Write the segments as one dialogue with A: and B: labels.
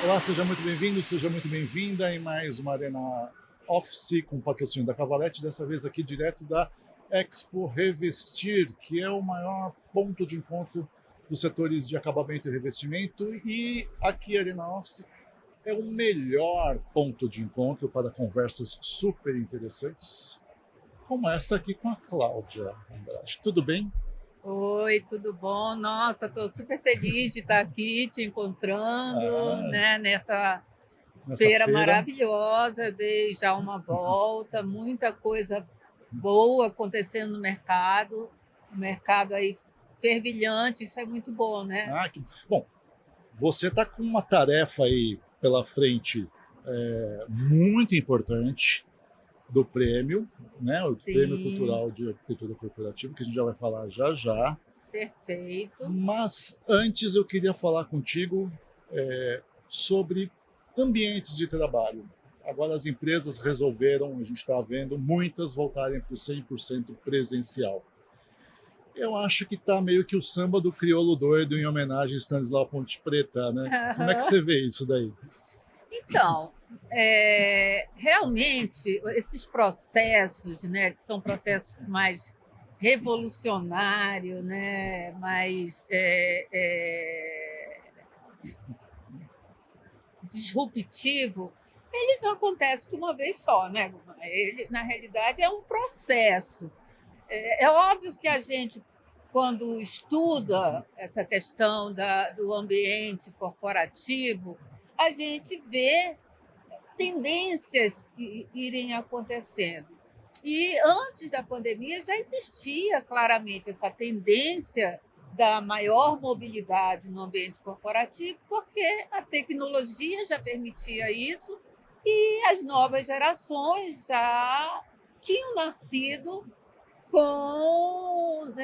A: Olá, seja muito bem-vindo, seja muito bem-vinda em mais uma Arena Office com patrocínio da Cavalete, dessa vez aqui direto da Expo Revestir, que é o maior ponto de encontro dos setores de acabamento e revestimento, e aqui a Arena Office é o melhor ponto de encontro para conversas super interessantes, como essa aqui com a Cláudia Andrade. Tudo bem?
B: Oi, tudo bom? Nossa, estou super feliz de estar aqui te encontrando, né, nessa
A: Nessa
B: feira
A: feira.
B: maravilhosa. Dei já uma volta, muita coisa boa acontecendo no mercado, o mercado aí fervilhante, isso é muito bom, né?
A: Bom, você está com uma tarefa aí pela frente muito importante do prêmio, né? O Prêmio
B: Sim,
A: Cultural de Arquitetura Corporativa, que a gente já vai falar já já.
B: perfeito.
A: Mas antes eu queria falar contigo sobre ambientes de trabalho. Agora as empresas resolveram, a gente está vendo, muitas voltarem para o 100% presencial. Eu acho que está meio que o samba do crioulo doido em homenagem a Stanislau Ponte Preta, né? Como é que você vê isso daí?
B: Então, realmente, esses processos, né, que são processos mais revolucionários, né, mais disruptivo, eles não acontecem de uma vez só, né? Ele, na realidade, é um processo. É óbvio que a gente, quando estuda essa questão do ambiente corporativo, a gente vê tendências irem acontecendo. E antes da pandemia já existia claramente essa tendência da maior mobilidade no ambiente corporativo, porque a tecnologia já permitia isso e as novas gerações já tinham nascido com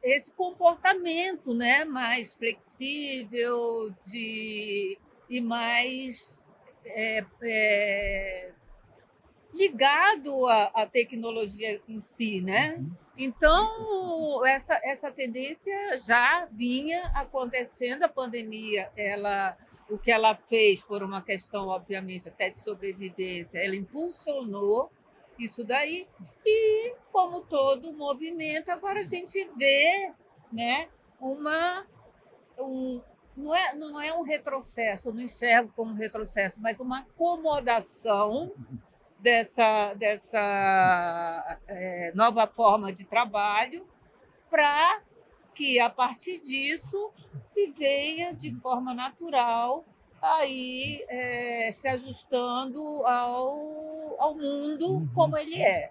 B: esse comportamento, né, mais flexível e mais ligado à tecnologia em si, né? Então, essa tendência já vinha acontecendo. A pandemia, o que ela fez, por uma questão, obviamente, até de sobrevivência, ela impulsionou isso daí. E, como todo movimento, agora a gente vê, né, um, não é um retrocesso, eu não enxergo como um retrocesso, mas uma acomodação dessa nova forma de trabalho para que, a partir disso, se venha de forma natural aí se ajustando ao mundo como ele é.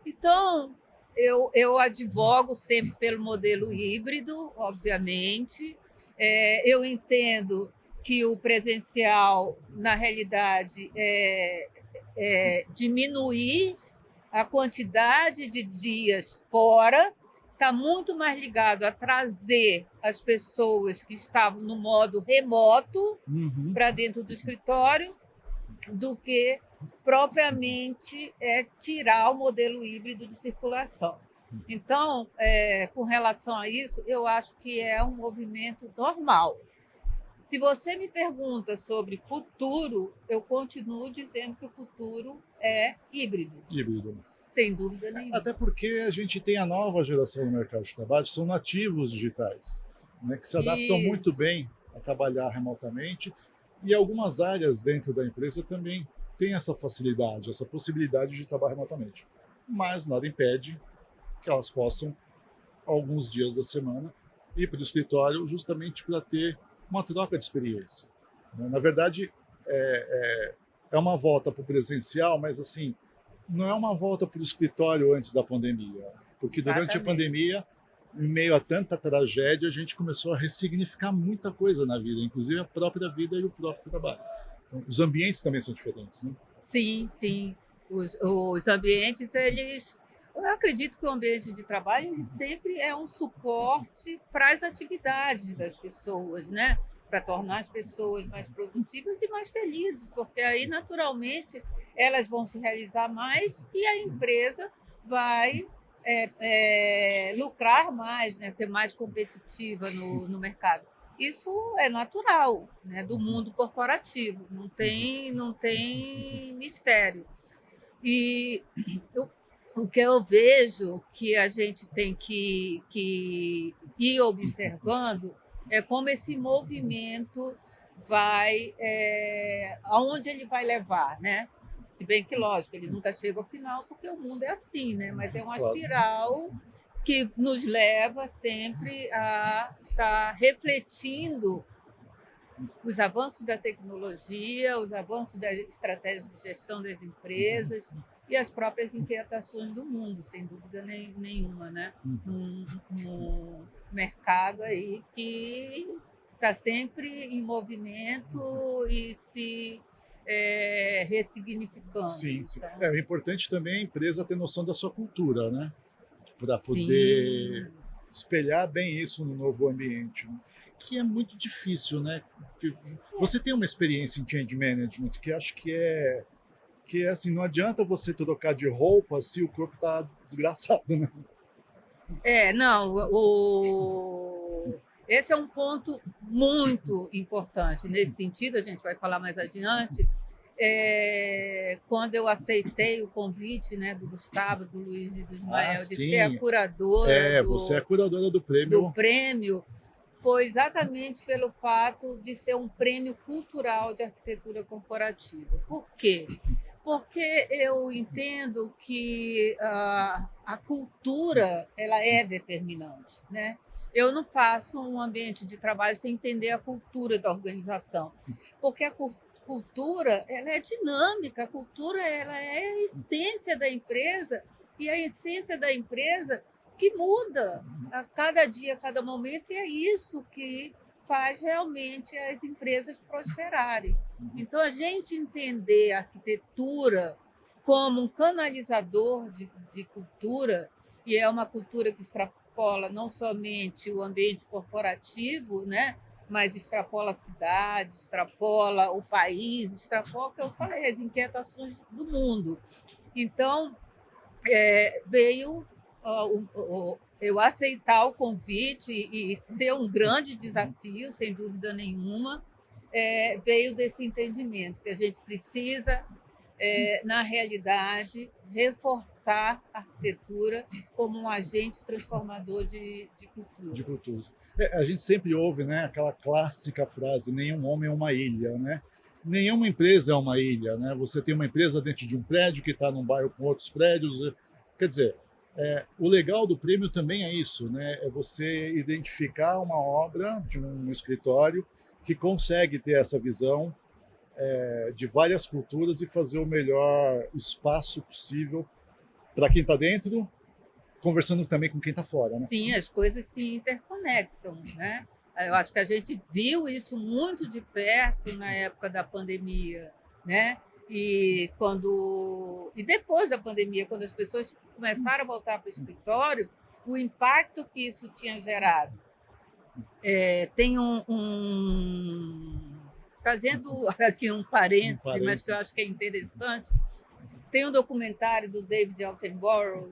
B: Então, eu advogo sempre pelo modelo híbrido, obviamente. Eu entendo que o presencial, na realidade, diminuir a quantidade de dias fora, está muito mais ligado a trazer as pessoas que estavam no modo remoto para dentro do escritório do que propriamente tirar o modelo híbrido de circulação. Então, com relação a isso, eu acho que é um movimento normal. Se você me pergunta sobre futuro, eu continuo dizendo que o futuro é híbrido.
A: Híbrido.
B: Sem dúvida nenhuma.
A: Até porque a gente tem a nova geração no mercado de trabalho, são nativos digitais, né, que se adaptam muito bem a trabalhar remotamente, e algumas áreas dentro da empresa também têm essa facilidade, essa possibilidade de trabalhar remotamente. Mas nada impede que elas possam, alguns dias da semana, ir para o escritório justamente para ter uma troca de experiência. Na verdade, é uma volta para o presencial, mas assim, não é uma volta para o escritório antes da pandemia, porque durante a pandemia, em meio a tanta tragédia, a gente começou a ressignificar muita coisa na vida, inclusive a própria vida e o próprio trabalho. Então, os ambientes também são diferentes, né?
B: Sim, sim. Os ambientes, eles... Eu acredito que o ambiente de trabalho ele sempre é um suporte para as atividades das pessoas, né? Para tornar as pessoas mais produtivas e mais felizes, porque aí, naturalmente, elas vão se realizar mais e a empresa vai lucrar mais, né? Ser mais competitiva no mercado. Isso é natural, né? Do mundo corporativo, não tem mistério. E o que eu vejo que a gente tem que ir observando é como esse movimento vai, aonde ele vai levar, né? Se bem que, lógico, ele nunca chega ao final, porque o mundo é assim, né? Mas é uma espiral que nos leva sempre a estar refletindo os avanços da tecnologia, os avanços da estratégia de gestão das empresas e as próprias inquietações do mundo, sem dúvida nenhuma, né? Um mercado aí que está sempre em movimento e se ressignificando.
A: Sim, sim.
B: Então,
A: É importante também a empresa ter noção da sua cultura, né? Para poder espelhar bem isso no novo ambiente, né? Que é muito difícil, né? Você tem uma experiência em change management que acho que é assim, não adianta você trocar de roupa se o corpo está desgraçado, né?
B: Esse é um ponto muito importante. Nesse sentido, a gente vai falar mais adiante. Quando eu aceitei o convite, né, do Gustavo, do Luiz e do Ismael de ser a curadora
A: você é a curadora do
B: prêmio, foi exatamente pelo fato de ser um prêmio cultural de arquitetura corporativa. Por quê? Porque eu entendo que a cultura ela é determinante, né? Eu não faço um ambiente de trabalho sem entender a cultura da organização, porque a cultura ela é dinâmica, a cultura ela é a essência da empresa, e a essência da empresa que muda a cada dia, a cada momento, e é isso que faz realmente as empresas prosperarem. Então, a gente entender a arquitetura como um canalizador de cultura, e é uma cultura que extrapola não somente o ambiente corporativo, né? Mas extrapola a cidade, extrapola o país, extrapola, o que eu falei, as inquietações do mundo. Então, veio eu aceitar o convite e ser um grande desafio, sem dúvida nenhuma, veio desse entendimento que a gente precisa, na realidade, reforçar a arquitetura como um agente transformador de cultura.
A: De culturas. A gente sempre ouve, né, aquela clássica frase: nenhum homem é uma ilha, né? Nenhuma empresa é uma ilha, né? Você tem uma empresa dentro de um prédio que está num bairro com outros prédios. Quer dizer, o legal do prêmio também é isso, né? É você identificar uma obra de um escritório que consegue ter essa visão de várias culturas e fazer o melhor espaço possível para quem está dentro, conversando também com quem está fora, né?
B: Sim, as coisas se interconectam, né? Eu acho que a gente viu isso muito de perto na época da pandemia, né? E depois da pandemia, quando as pessoas começaram a voltar para o escritório, o impacto que isso tinha gerado. Tem fazendo aqui um parêntese, mas que eu acho que é interessante, tem um documentário do David Attenborough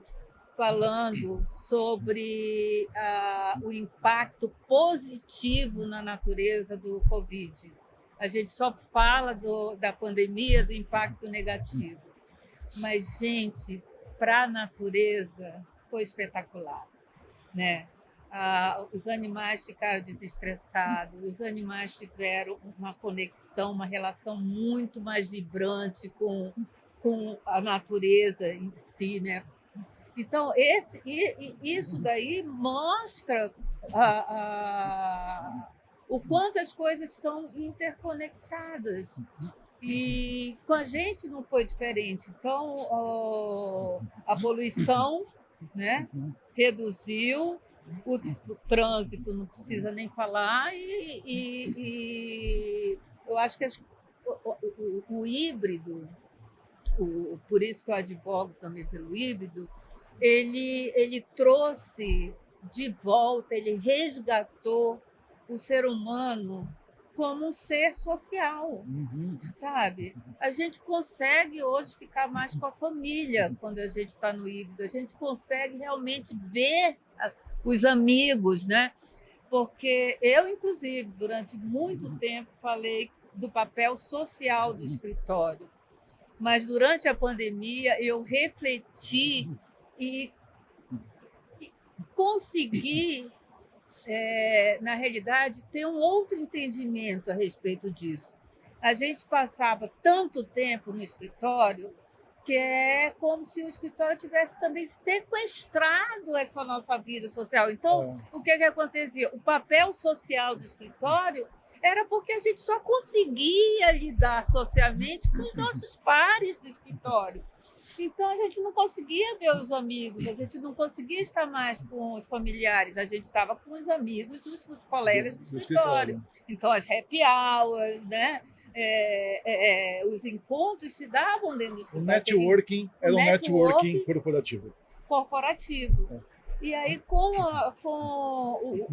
B: falando sobre o impacto positivo na natureza do Covid. A gente só fala da pandemia, do impacto negativo. Mas, gente, para a natureza foi espetacular, né? Os animais ficaram desestressados, os animais tiveram uma conexão, uma relação muito mais vibrante com a natureza em si, né? Então, isso daí mostra o quanto as coisas estão interconectadas. E com a gente não foi diferente. Então, a poluição, né, reduziu, o trânsito não precisa nem falar, e eu acho que o híbrido, por isso que eu advogo também pelo híbrido, ele trouxe de volta, ele resgatou o ser humano como um ser social, sabe? A gente consegue hoje ficar mais com a família quando a gente está no híbrido, a gente consegue realmente ver os amigos, né? Porque eu, inclusive, durante muito tempo falei do papel social do escritório, mas durante a pandemia eu refleti e consegui, na realidade, ter um outro entendimento a respeito disso. A gente passava tanto tempo no escritório que é como se o escritório tivesse também sequestrado essa nossa vida social. Então, o que acontecia? O papel social do escritório era porque a gente só conseguia lidar socialmente com os nossos pares do escritório. Então, a gente não conseguia ver os amigos, a gente não conseguia estar mais com os familiares, a gente estava com os amigos dos colegas do escritório. Então, as happy hours, né? Os encontros se davam dentro do escritório.
A: O networking era um networking corporativo.
B: E aí, com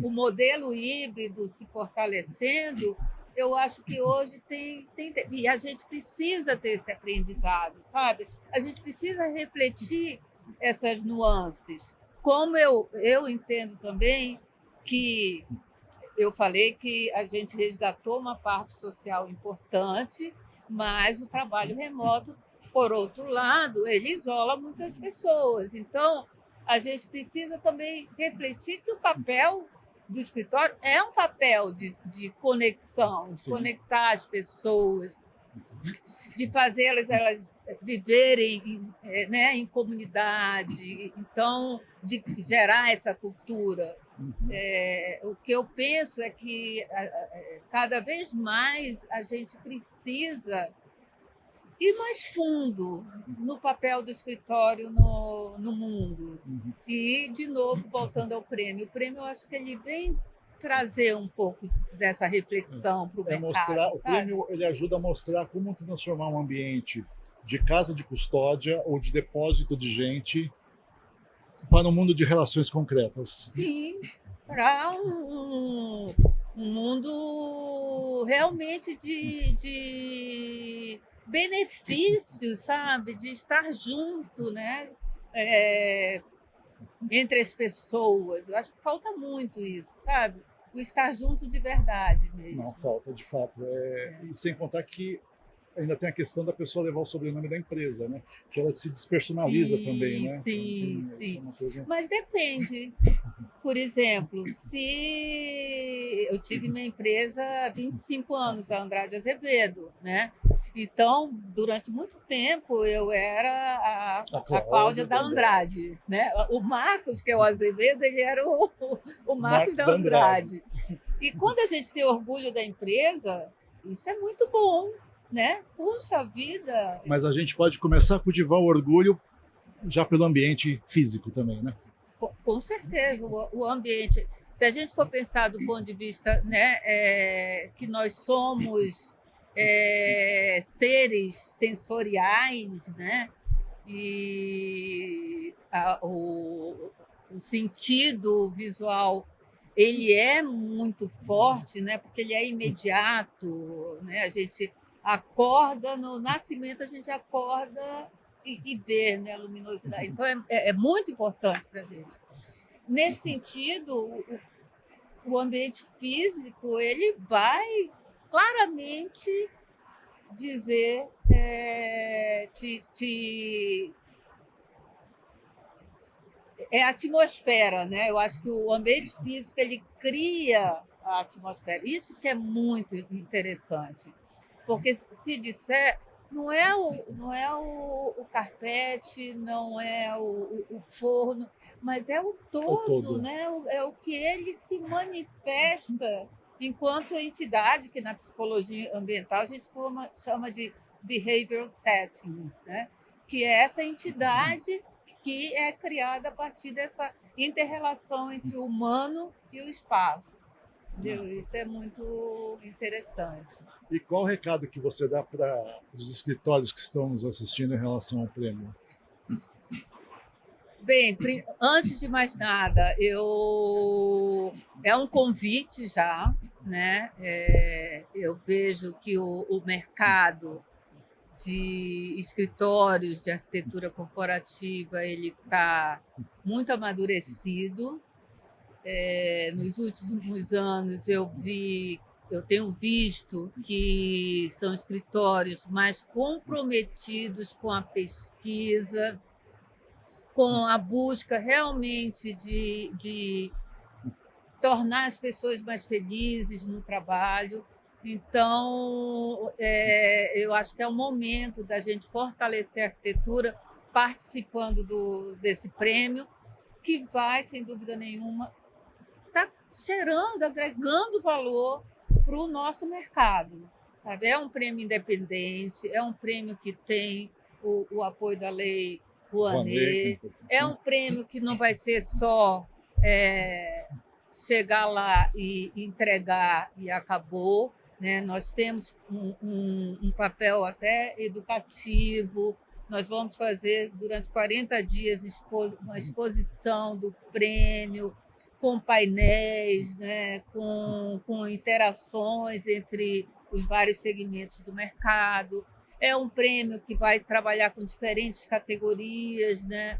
B: o modelo híbrido se fortalecendo, eu acho que hoje tem. E a gente precisa ter esse aprendizado, sabe? A gente precisa refletir essas nuances. Como eu entendo também que eu falei que a gente resgatou uma parte social importante, mas o trabalho remoto, por outro lado, ele isola muitas pessoas. Então, a gente precisa também refletir que o papel do escritório é um papel de conexão, de conectar as pessoas, de fazê-las elas viverem, né, em comunidade, então, de gerar essa cultura. O que eu penso é que cada vez mais a gente precisa ir mais fundo no papel do escritório no mundo. E, de novo, voltando ao prêmio. O prêmio, eu acho que ele vem trazer um pouco dessa reflexão para o mercado.
A: O prêmio ele ajuda a mostrar como transformar um ambiente de casa de custódia ou de depósito de gente para um mundo de relações concretas.
B: Sim, para um mundo realmente de benefícios, sabe? De estar junto, né? Entre as pessoas. Eu acho que falta muito isso, sabe? O estar junto de verdade mesmo.
A: Não, falta, de fato. E sem contar que ainda tem a questão da pessoa levar o sobrenome da empresa, né? Que ela se despersonaliza também, né?
B: Sim. Mas depende. Por exemplo, se eu tive minha empresa há 25 anos, a Andrade Azevedo, né? Então, durante muito tempo, eu era a Cláudia da Andrade, né? O Marcos, que é o Azevedo, ele era o Marcos da Andrade. E quando a gente tem orgulho da empresa, isso é muito bom, né? Puxa vida!
A: Mas a gente pode começar a cultivar o orgulho já pelo ambiente físico também, né?
B: Com certeza, o ambiente. Se a gente for pensar do ponto de vista, né, que nós somos seres sensoriais, né? E o sentido visual ele é muito forte, né? Porque ele é imediato, né? A gente acorda no nascimento, a gente acorda e vê, né, a luminosidade. Então é muito importante para a gente. Nesse sentido, o ambiente físico ele vai claramente dizer, é a atmosfera, né? Eu acho que o ambiente físico ele cria a atmosfera. Isso que é muito interessante, porque se disser não é o carpete, não é o forno, mas é o todo, né? É o que ele se manifesta enquanto entidade, que na psicologia ambiental a gente chama de behavioral settings, né? Que é essa entidade que é criada a partir dessa inter-relação entre o humano e o espaço. Isso é muito interessante.
A: E qual o recado que você dá para os escritórios que estão nos assistindo em relação ao prêmio?
B: Bem, antes de mais nada, é um convite já, né? Eu vejo que o mercado de escritórios de arquitetura corporativa ele está muito amadurecido. Nos últimos anos eu tenho visto que são escritórios mais comprometidos com a pesquisa, com a busca realmente de tornar as pessoas mais felizes no trabalho. Então, eu acho que é o momento da gente fortalecer a arquitetura participando desse prêmio, que vai, sem dúvida nenhuma, estar gerando, agregando valor para o nosso mercado. Sabe? É um prêmio independente, é um prêmio que tem o apoio da lei Rouanet, é um prêmio que não vai ser só chegar lá e entregar e acabou, né? Nós temos um papel até educativo. Nós vamos fazer durante 40 dias uma exposição do prêmio, com painéis, né? com interações entre os vários segmentos do mercado. É um prêmio que vai trabalhar com diferentes categorias, né?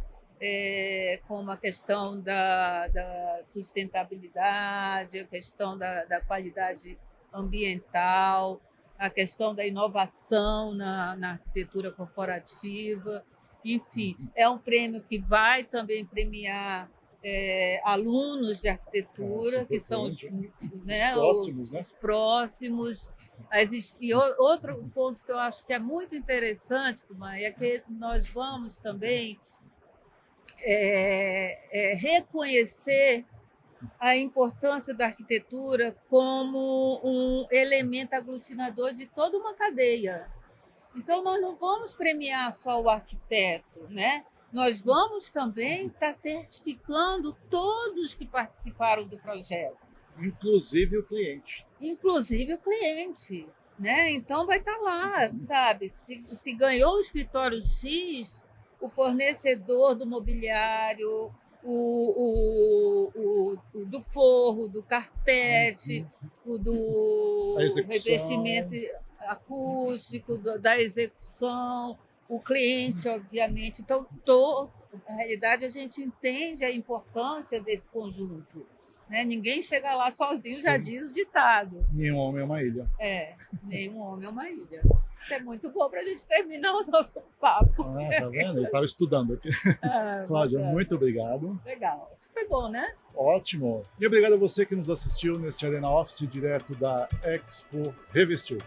B: Como a questão da sustentabilidade, a questão da qualidade ambiental, a questão da inovação na arquitetura corporativa. Enfim, é um prêmio que vai também premiar alunos de arquitetura, que são os próximos, né? Os próximos. E outro ponto que eu acho que é muito interessante, Kumai, é que nós vamos também reconhecer a importância da arquitetura como um elemento aglutinador de toda uma cadeia. Então, nós não vamos premiar só o arquiteto, né? Nós vamos também estar certificando todos que participaram do projeto.
A: Inclusive o cliente.
B: Inclusive o cliente, né? Então, vai estar lá, sabe? Se ganhou o escritório X, o fornecedor do mobiliário, o do forro, do carpete, o do revestimento acústico, da execução, o cliente, obviamente. Então, na realidade, a gente entende a importância desse conjunto. Né? Ninguém chega lá sozinho, sim. Já diz o ditado.
A: Nenhum homem é uma ilha.
B: Nenhum homem é uma ilha. Isso é muito bom para a gente terminar o nosso papo.
A: Tá vendo? Eu estava estudando aqui. Cláudia, muito obrigado.
B: Legal. Isso foi bom, né?
A: Ótimo. E obrigado a você que nos assistiu neste Arena Office direto da Expo Revestir.